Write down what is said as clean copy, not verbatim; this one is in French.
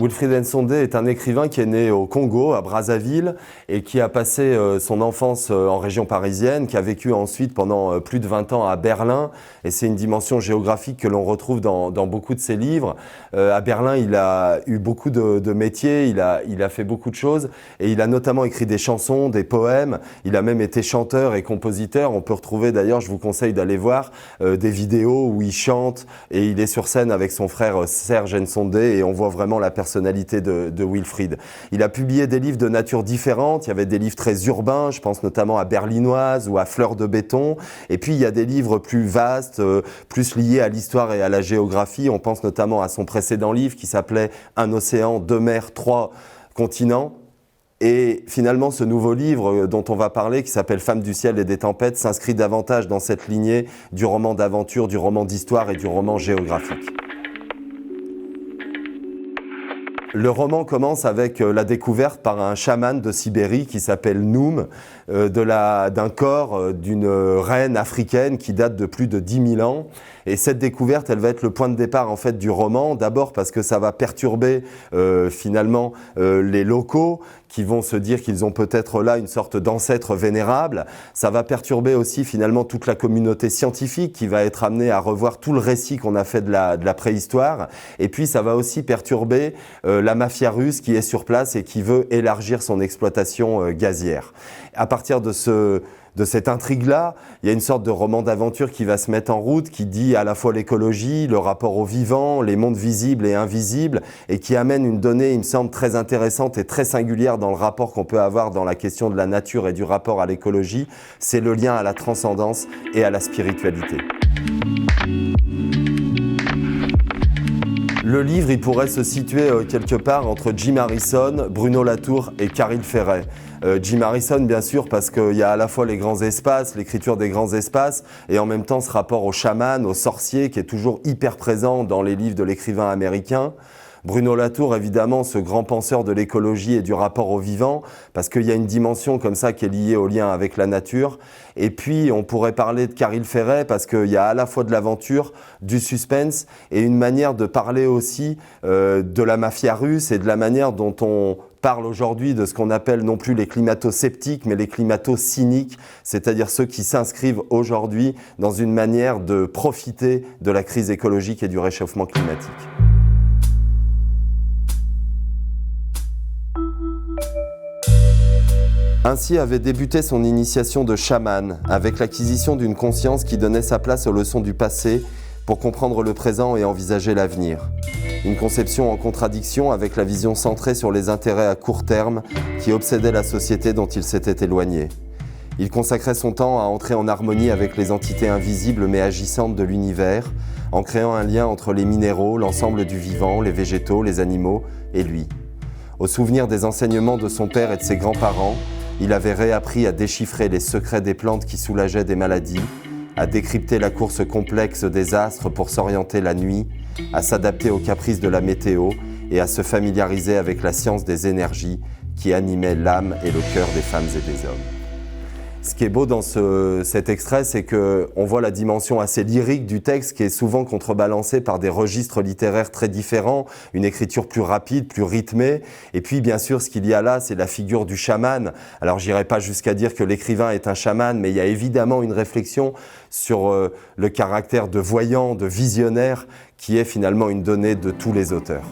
Wilfried Nsondé est un écrivain qui est né au Congo, à Brazzaville, et qui a passé son enfance en région parisienne, qui a vécu ensuite pendant plus de 20 ans à Berlin. Et c'est une dimension géographique que l'on retrouve dans beaucoup de ses livres. À Berlin, il a eu beaucoup de métiers, il a fait beaucoup de choses, et il a notamment écrit des chansons, des poèmes. Il a même été chanteur et compositeur. On peut retrouver d'ailleurs, je vous conseille d'aller voir, des vidéos où il chante, et il est sur scène avec son frère Serge Nsondé, et on voit vraiment la personnalité de Wilfried. Il a publié des livres de nature différente. Il y avait des livres très urbains, je pense notamment à Berlinoise ou à Fleur de béton. Et puis il y a des livres plus vastes, plus liés à l'histoire et à la géographie. On pense notamment à son précédent livre qui s'appelait Un océan, deux mers, trois continents. Et finalement, ce nouveau livre dont on va parler, qui s'appelle Femmes du ciel et des tempêtes, s'inscrit davantage dans cette lignée du roman d'aventure, du roman d'histoire et du roman géographique. Le roman commence avec la découverte par un chaman de Sibérie qui s'appelle Noum, d'un corps d'une reine africaine qui date de plus de 10 000 ans. Et cette découverte, elle va être le point de départ en fait du roman, d'abord parce que ça va perturber finalement les locaux qui vont se dire qu'ils ont peut-être là une sorte d'ancêtre vénérable. Ça va perturber aussi finalement toute la communauté scientifique qui va être amenée à revoir tout le récit qu'on a fait de la préhistoire. Et puis ça va aussi perturber la mafia russe qui est sur place et qui veut élargir son exploitation gazière. À partir de cette intrigue-là, il y a une sorte de roman d'aventure qui va se mettre en route, qui dit à la fois l'écologie, le rapport au vivant, les mondes visibles et invisibles, et qui amène une donnée, il me semble, très intéressante et très singulière dans le rapport qu'on peut avoir dans la question de la nature et du rapport à l'écologie, c'est le lien à la transcendance et à la spiritualité. Le livre, il pourrait se situer quelque part entre Jim Harrison, Bruno Latour et Caril Ferret. Jim Harrison, bien sûr, parce qu'il y a à la fois les grands espaces, l'écriture des grands espaces, et en même temps ce rapport au chaman, au sorcier, qui est toujours hyper présent dans les livres de l'écrivain américain. Bruno Latour, évidemment, ce grand penseur de l'écologie et du rapport au vivant, parce qu'il y a une dimension comme ça qui est liée au lien avec la nature. Et puis, on pourrait parler de Caril Ferret, parce qu'il y a à la fois de l'aventure, du suspense, et une manière de parler aussi de la mafia russe et de la manière dont on parle aujourd'hui de ce qu'on appelle non plus les climato-sceptiques, mais les climato-cyniques, c'est-à-dire ceux qui s'inscrivent aujourd'hui dans une manière de profiter de la crise écologique et du réchauffement climatique. Ainsi avait débuté son initiation de chaman, avec l'acquisition d'une conscience qui donnait sa place aux leçons du passé pour comprendre le présent et envisager l'avenir. Une conception en contradiction avec la vision centrée sur les intérêts à court terme qui obsédait la société dont il s'était éloigné. Il consacrait son temps à entrer en harmonie avec les entités invisibles mais agissantes de l'univers, en créant un lien entre les minéraux, l'ensemble du vivant, les végétaux, les animaux et lui. Au souvenir des enseignements de son père et de ses grands-parents, il avait réappris à déchiffrer les secrets des plantes qui soulageaient des maladies, à décrypter la course complexe des astres pour s'orienter la nuit, à s'adapter aux caprices de la météo et à se familiariser avec la science des énergies qui animait l'âme et le cœur des femmes et des hommes. Ce qui est beau dans cet extrait, c'est qu'on voit la dimension assez lyrique du texte qui est souvent contrebalancée par des registres littéraires très différents, une écriture plus rapide, plus rythmée. Et puis, bien sûr, ce qu'il y a là, c'est la figure du chaman. Alors, j'irai pas jusqu'à dire que l'écrivain est un chaman, mais il y a évidemment une réflexion sur le caractère de voyant, de visionnaire, qui est finalement une donnée de tous les auteurs.